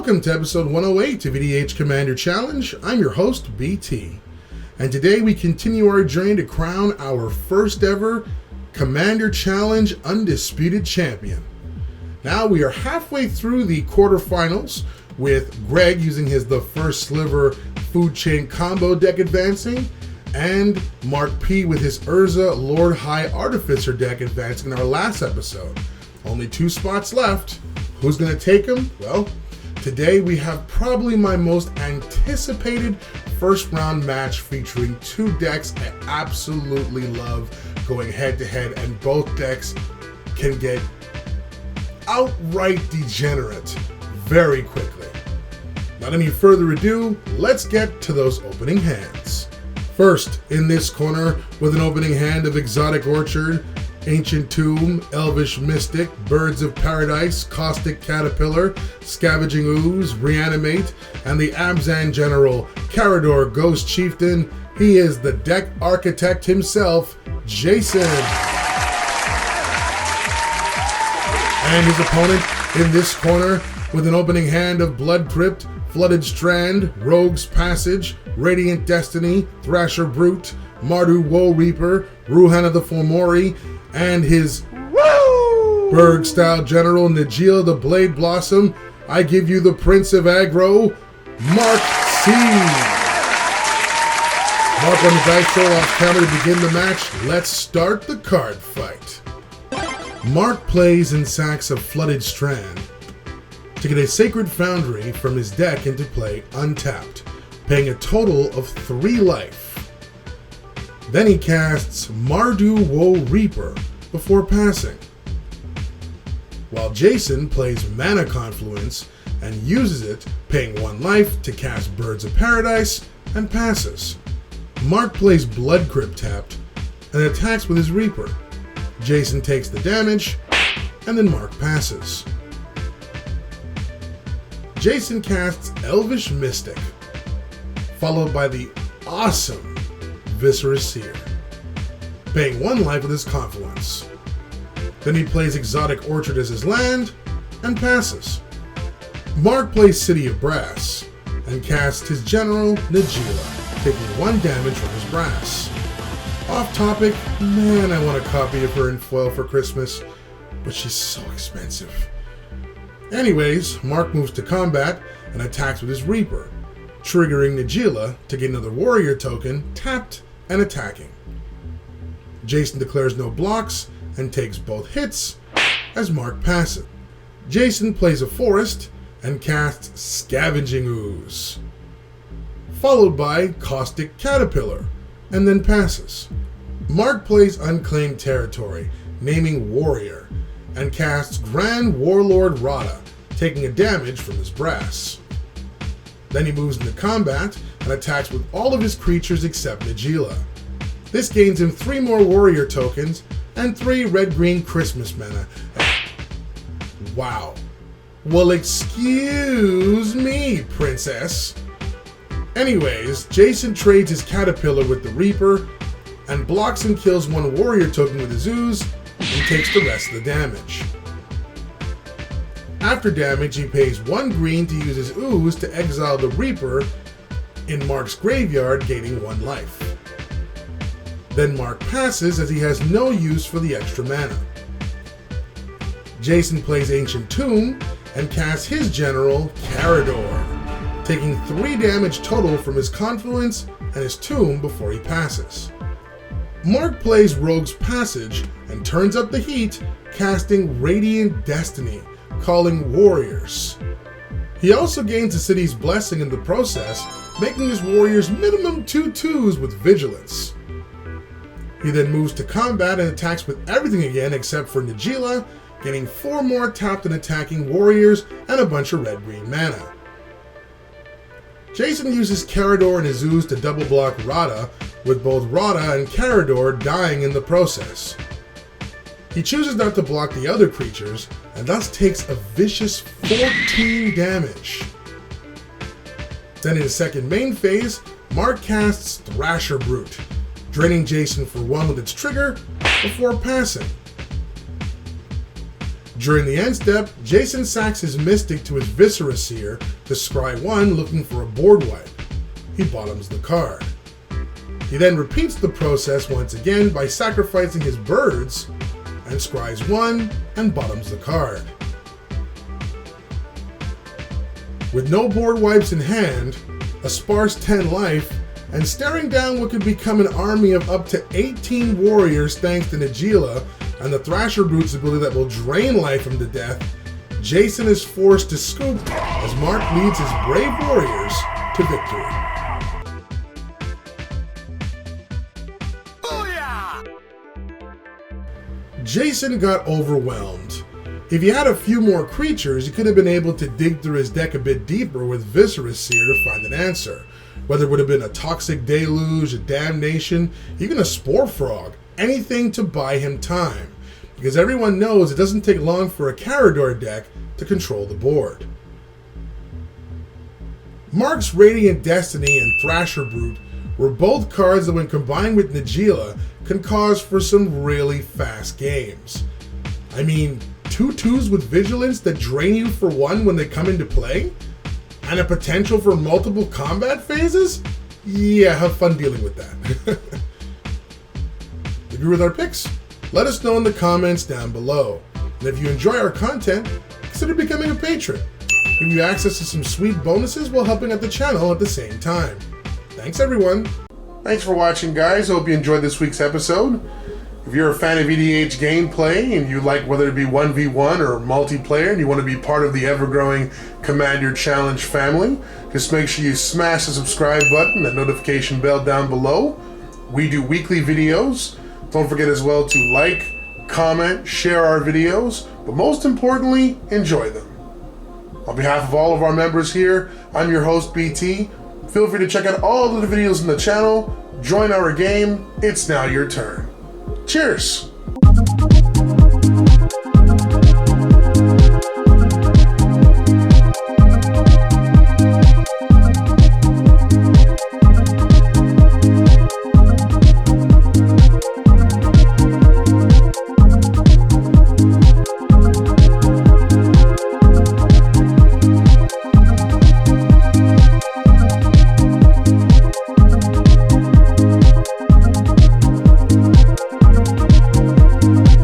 Welcome to episode 108 of EDH Commander Challenge. I'm your host, BT. And today we continue our journey to crown our first ever Commander Challenge Undisputed Champion. Now we are halfway through the quarterfinals with Greg using his The First Sliver Food Chain combo deck advancing, and Marc P with his Urza Lord High Artificer deck advancing in our last episode. Only 2 spots left. Who's going to take them? Well, today we have probably my most anticipated first round match featuring 2 decks I absolutely love going head to head, and both decks can get outright degenerate very quickly. Not any further ado, let's get to those opening hands. First, in this corner, with an opening hand of Exotic Orchard, Ancient Tomb, Elvish Mystic, Birds of Paradise, Caustic Caterpillar, Scavenging Ooze, Reanimate, and the Abzan General, Karador Ghost Chieftain. He is the deck architect himself, Jason. And his opponent in this corner, with an opening hand of Blood Crypt, Flooded Strand, Rogue's Passage, Radiant Destiny, Thrasher Brute, Mardu Woe Reaper, Ruhan of the Fomori, and his WUBRG-style General, Najeela the Blade Blossom. I give you the Prince of Aggro, Marc C. Marc on the dice roll off camera to begin the match. Let's start the card fight. Marc plays and sacks a Flooded Strand to get a Sacred Foundry from his deck into play untapped, paying a total of 3 life. Then he casts Mardu Woe Reaper before passing, while Jason plays Mana Confluence and uses it, paying 1 life to cast Birds of Paradise, and passes. Marc plays Blood Crypt tapped and attacks with his Reaper. Jason takes the damage, and then Marc passes. Jason casts Elvish Mystic, followed by the awesome Viscera Seer, paying 1 life with his Confluence. Then he plays Exotic Orchard as his land, and passes. Marc plays City of Brass, and casts his General, Najeela, taking 1 damage from his Brass. Off topic, man, I want a copy of her in foil for Christmas, but she's so expensive. Anyways, Marc moves to combat and attacks with his Reaper, triggering Najeela to get another Warrior token tapped and attacking. Jason declares no blocks and takes both hits as Marc passes. Jason plays a Forest and casts Scavenging Ooze, followed by Caustic Caterpillar, and then passes. Marc plays Unclaimed Territory, naming Warrior, and casts Grand Warlord Rada, taking a damage from his Brass. Then he moves into combat and attacks with all of his creatures except Najeela. This gains him 3 more Warrior tokens and 3 red-green Christmas mana. Wow. Well, excuse me, Princess. Anyways, Jason trades his Caterpillar with the Reaper and blocks and kills 1 Warrior token with his Ooze and takes the rest of the damage. After damage, he pays 1 green to use his Ooze to exile the Reaper in Marc's graveyard, gaining 1 life. Then Marc passes as he has no use for the extra mana. Jason plays Ancient Tomb and casts his General, Karador, taking 3 damage total from his Confluence and his Tomb before he passes. Marc plays Rogue's Passage and turns up the heat, casting Radiant Destiny, calling Warriors. He also gains the City's Blessing in the process, making his Warriors minimum 2/2s with Vigilance. He then moves to combat and attacks with everything again except for Najeela, getting 4 more tapped and attacking Warriors and a bunch of red-green mana. Jason uses Karador and his Ooze to double block Rada, with both Rada and Karador dying in the process. He chooses not to block the other creatures, and thus takes a vicious 14 damage. Then in his second main phase, Marc casts Thrasher Brute, draining Jason for 1 with its trigger before passing. During the end step, Jason sacks his Mystic to his Viscera Seer to scry 1 looking for a board wipe. He bottoms the card. He then repeats the process once again by sacrificing his birds and scries 1 and bottoms the card. With no board wipes in hand, a sparse 10 life, and staring down what could become an army of up to 18 warriors thanks to Najeela and the Thrasher Brute's ability that will drain life from to death, Jason is forced to scoop as Marc leads his brave warriors to victory. Booyah! Jason got overwhelmed. If he had a few more creatures, he could have been able to dig through his deck a bit deeper with Viscera Seer to find an answer. Whether it would have been a Toxic Deluge, a Damnation, even a Spore Frog, anything to buy him time. Because everyone knows it doesn't take long for a Karador deck to control the board. Marc's Radiant Destiny and Thrasher Brute were both cards that when combined with Najeela can cause for some really fast games. I mean, 2/2s with Vigilance that drain you for 1 when they come into play? And a potential for multiple combat phases? Yeah, have fun dealing with that. Agree with our picks? Let us know in the comments down below. And if you enjoy our content, consider becoming a patron. Give you access to some sweet bonuses while helping out the channel at the same time. Thanks everyone. Thanks for watching, guys. Hope you enjoyed this week's episode. If you're a fan of EDH gameplay and you like whether it be 1v1 or multiplayer and you want to be part of the ever-growing Command Your Challenge family, just make sure you smash the subscribe button and notification bell down below. We do weekly videos. Don't forget as well to like, comment, share our videos, but most importantly, enjoy them. On behalf of all of our members here, I'm your host, BT. Feel free to check out all of the videos in the channel, join our game, it's now your turn. Cheers!